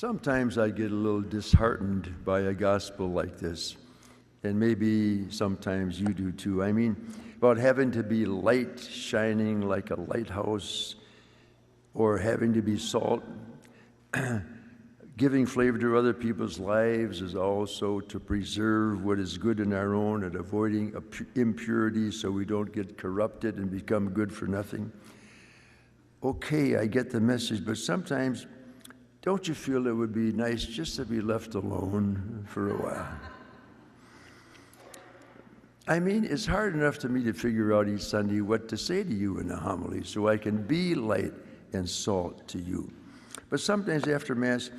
Sometimes I get a little disheartened by a gospel like this, and maybe sometimes you do too. I mean, about having to be light shining like a lighthouse, or having to be salt. Giving flavor to other people's lives is also to preserve what is good in our own and avoiding impurity so we don't get corrupted and become good for nothing. Okay, I get the message, but sometimes don't you feel it would be nice just to be left alone for a while? I mean, it's hard enough to me to figure out each Sunday what to say to you in the homily so I can be light and salt to you. But sometimes after Mass,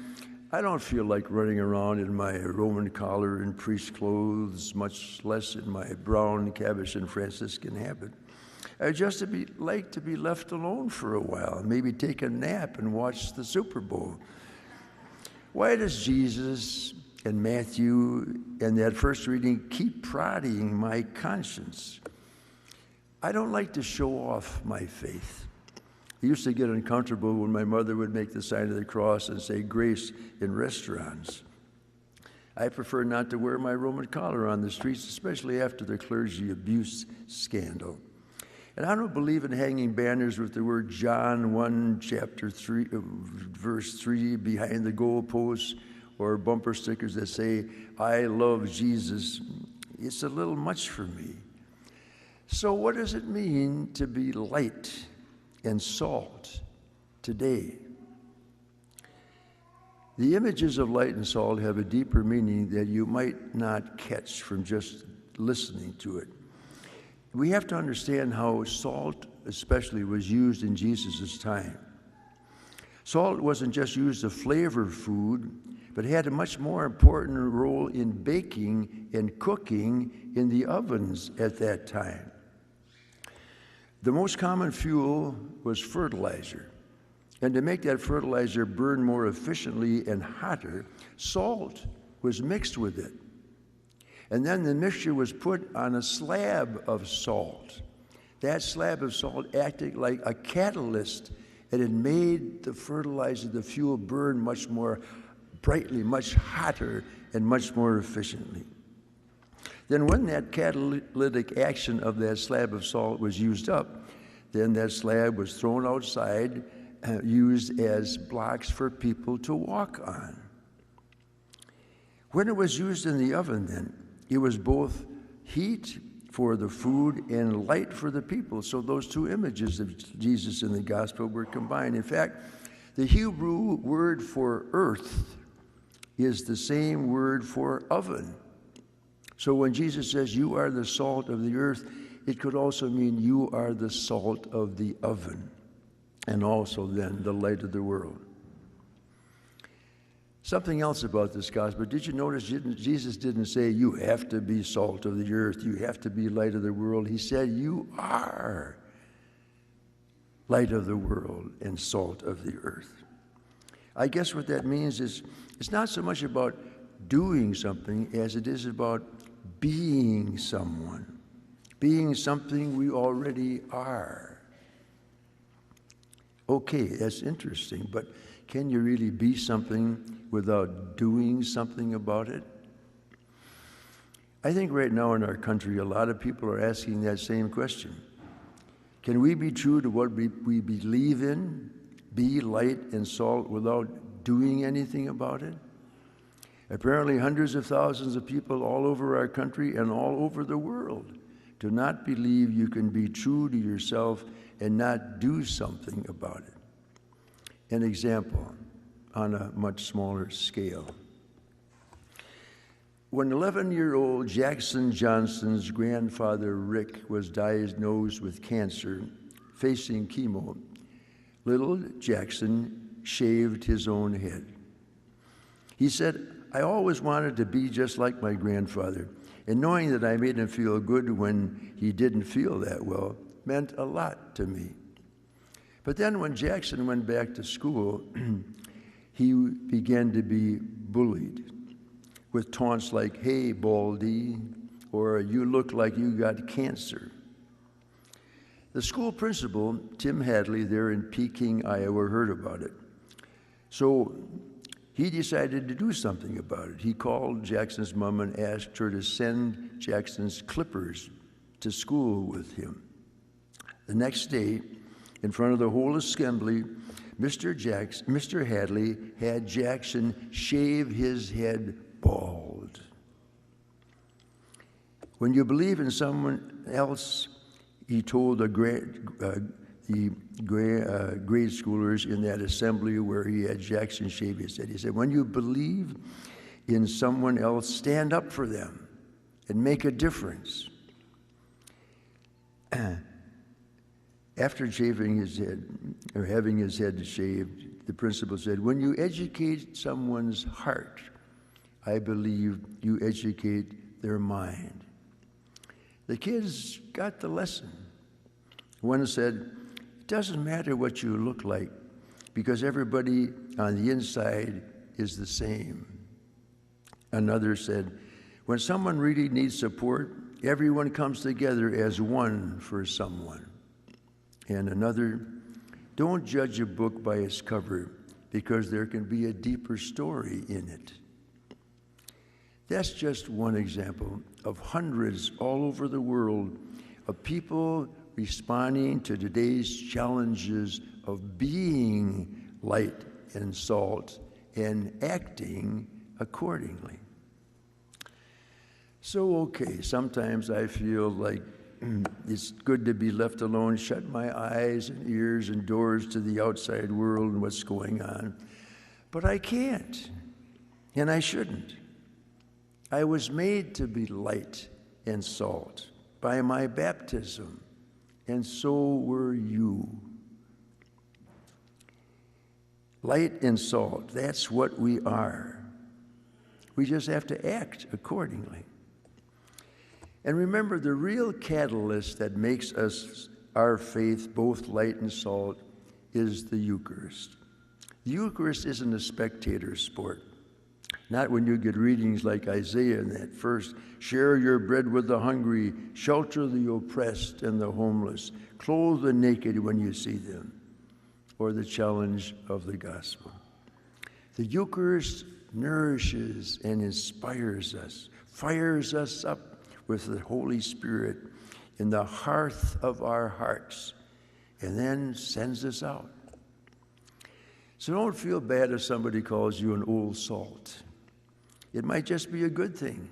I don't feel like running around in my Roman collar and priest clothes, much less in my brown Capuchin Franciscan habit. I just like to be left alone for a while, maybe take a nap and watch the Super Bowl. Why does Jesus and Matthew and that first reading keep prodding my conscience? I don't like to show off my faith. I used to get uncomfortable when my mother would make the sign of the cross and say grace in restaurants. I prefer not to wear my Roman collar on the streets, especially after the clergy abuse scandal. And I don't believe in hanging banners with the word John 1, chapter 3, verse 3 behind the goalposts, or bumper stickers that say, I love Jesus. It's a little much for me. So what does it mean to be light and salt today? The images of light and salt have a deeper meaning that you might not catch from just listening to it. We have to understand how salt especially was used in Jesus' time. Salt wasn't just used to flavor food, but had a much more important role in baking and cooking in the ovens at that time. The most common fuel was fertilizer. And to make that fertilizer burn more efficiently and hotter, salt was mixed with it. And then the mixture was put on a slab of salt. That slab of salt acted like a catalyst, and it made the fertilizer, the fuel, burn much more brightly, much hotter, and much more efficiently. Then when that catalytic action of that slab of salt was used up, then that slab was thrown outside, used as blocks for people to walk on. When it was used in the oven then, it was both heat for the food and light for the people. So those two images of Jesus in the gospel were combined. In fact, the Hebrew word for earth is the same word for oven. So when Jesus says, you are the salt of the earth, it could also mean you are the salt of the oven, and also then the light of the world. Something else about this gospel, did you notice Jesus didn't say you have to be salt of the earth, you have to be light of the world. He said you are light of the world and salt of the earth. I guess what that means is it's not so much about doing something as it is about being someone, being something we already are. Okay, that's interesting, but can you really be something without doing something about it? I think right now in our country, a lot of people are asking that same question. Can we be true to what we believe in, be light and salt without doing anything about it? Apparently, hundreds of thousands of people all over our country and all over the world do not believe you can be true to yourself and not do something about it. An example on a much smaller scale. When 11-year-old Jackson Johnson's grandfather Rick was diagnosed with cancer, facing chemo, little Jackson shaved his own head. He said, I always wanted to be just like my grandfather, and knowing that I made him feel good when he didn't feel that well meant a lot to me. But then when Jackson went back to school, he began to be bullied with taunts like, hey, Baldy, or you look like you got cancer. The school principal, Tim Hadley, there in Peking, Iowa, heard about it. So he decided to do something about it. He called Jackson's mom and asked her to send Jackson's clippers to school with him. The next day, in front of the whole assembly, Mr. Hadley had Jackson shave his head bald. When you believe in someone else, he told the grade schoolers in that assembly where he had Jackson shave his head, he said, when you believe in someone else, stand up for them and make a difference. After shaving his head, or having his head shaved, the principal said, when you educate someone's heart, I believe you educate their mind. The kids got the lesson. One said, it doesn't matter what you look like, because everybody on the inside is the same. Another said, when someone really needs support, everyone comes together as one for someone. And another, don't judge a book by its cover, because there can be a deeper story in it. That's just one example of hundreds all over the world of people responding to today's challenges of being light and salt and acting accordingly. So, okay, sometimes I feel like it's good to be left alone, shut my eyes and ears and doors to the outside world and what's going on. But I can't, and I shouldn't. I was made to be light and salt by my baptism, and so were you. Light and salt, that's what we are. We just have to act accordingly. And remember, the real catalyst that makes us, our faith, both light and salt, is the Eucharist. The Eucharist isn't a spectator sport. Not when you get readings like Isaiah in that first, share your bread with the hungry, shelter the oppressed and the homeless, clothe the naked when you see them, or the challenge of the gospel. The Eucharist nourishes and inspires us, fires us up with the Holy Spirit in the hearth of our hearts, and then sends us out. So don't feel bad if somebody calls you an old salt. It might just be a good thing,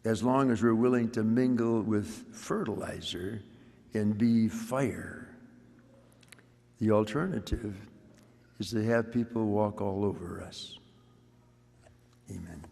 as long as we're willing to mingle with fertilizer and be fire. The alternative is to have people walk all over us. Amen.